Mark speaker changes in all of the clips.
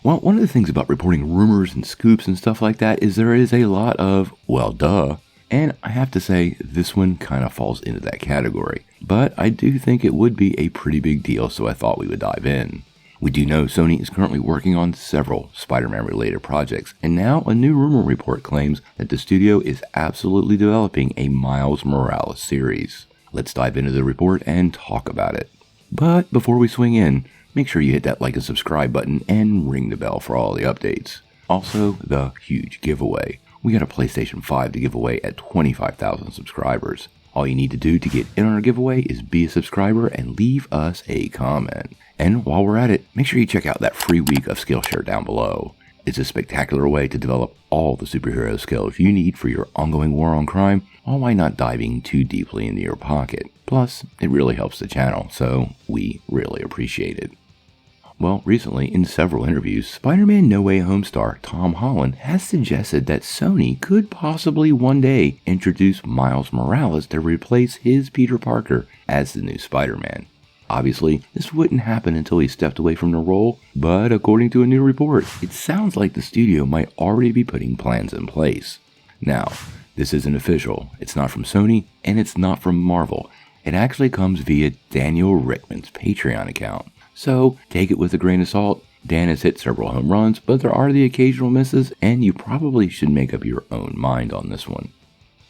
Speaker 1: Well, one of the things about reporting rumors and scoops and stuff like that is there is a lot of, well, duh. And I have to say, this one kind of falls into that category. But I do think it would be a pretty big deal, so I thought we would dive in. We do know Sony is currently working on several Spider-Man related projects, and now a new rumor report claims that the studio is absolutely developing a Miles Morales series. Let's dive into the report and talk about it. But before we swing in, make sure you hit that like and subscribe button and ring the bell for all the updates. Also, the huge giveaway. We got a PlayStation 5 to give away at 25,000 subscribers. All you need to do to get in on our giveaway is be a subscriber and leave us a comment. And while we're at it, make sure you check out that free week of Skillshare down below. It's a spectacular way to develop all the superhero skills you need for your ongoing war on crime, all while not diving too deeply into your pocket. Plus, it really helps the channel, so we really appreciate it. Well, recently, in several interviews, Spider-Man No Way Home star Tom Holland has suggested that Sony could possibly one day introduce Miles Morales to replace his Peter Parker as the new Spider-Man. Obviously, this wouldn't happen until he stepped away from the role, but according to a new report, it sounds like the studio might already be putting plans in place. Now, this isn't official, it's not from Sony, and it's not from Marvel. It actually comes via Daniel Rickman's Patreon account. So, take it with a grain of salt. Dan has hit several home runs, but there are the occasional misses, and you probably should make up your own mind on this one.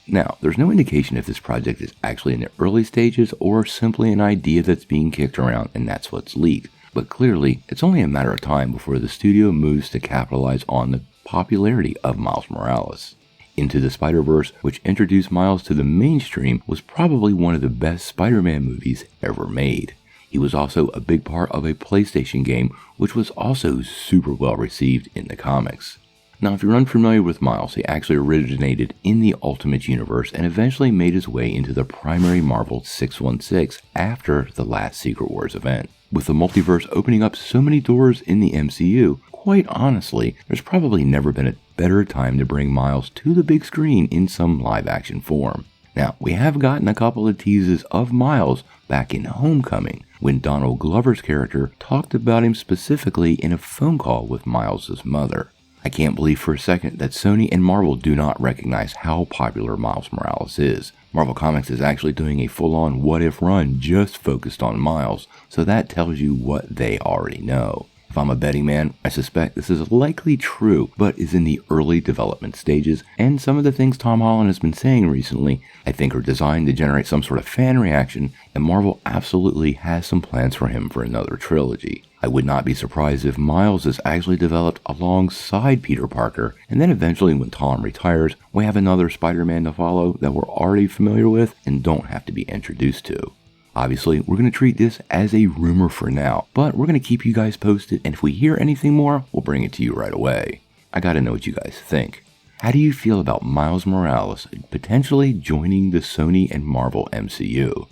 Speaker 1: Now, there's no indication if this project is actually in the early stages or simply an idea that's being kicked around and that's what's leaked. But clearly, it's only a matter of time before the studio moves to capitalize on the popularity of Miles Morales. Into the Spiderverse, which introduced Miles to the mainstream, was probably one of the best Spider-Man movies ever made. He was also a big part of a PlayStation game, which was also super well received in the comics. Now, if you're unfamiliar with Miles, he actually originated in the Ultimate Universe and eventually made his way into the primary Marvel 616 after the last Secret Wars event. With the multiverse opening up so many doors in the MCU, quite honestly, there's probably never been a better time to bring Miles to the big screen in some live-action form. Now, we have gotten a couple of teases of Miles back in Homecoming, when Donald Glover's character talked about him specifically in a phone call with Miles' mother. I can't believe for a second that Sony and Marvel do not recognize how popular Miles Morales is. Marvel Comics is actually doing a full-on what-if run just focused on Miles, so that tells you what they already know. If I'm a betting man, I suspect this is likely true, but is in the early development stages, and some of the things Tom Holland has been saying recently, I think are designed to generate some sort of fan reaction, and Marvel absolutely has some plans for him for another trilogy. I would not be surprised if Miles is actually developed alongside Peter Parker, and then eventually when Tom retires, we have another Spider-Man to follow that we're already familiar with and don't have to be introduced to. Obviously, we're going to treat this as a rumor for now, but we're going to keep you guys posted, and if we hear anything more, we'll bring it to you right away. I gotta know what you guys think. How do you feel about Miles Morales potentially joining the Sony and Marvel MCU?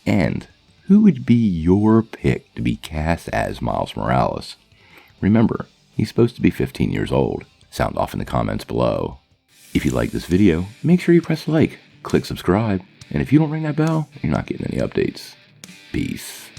Speaker 1: And who would be your pick to be cast as Miles Morales? Remember, he's supposed to be 15 years old. Sound off in the comments below. If you like this video, make sure you press like, click subscribe, and if you don't ring that bell, you're not getting any updates. Peace.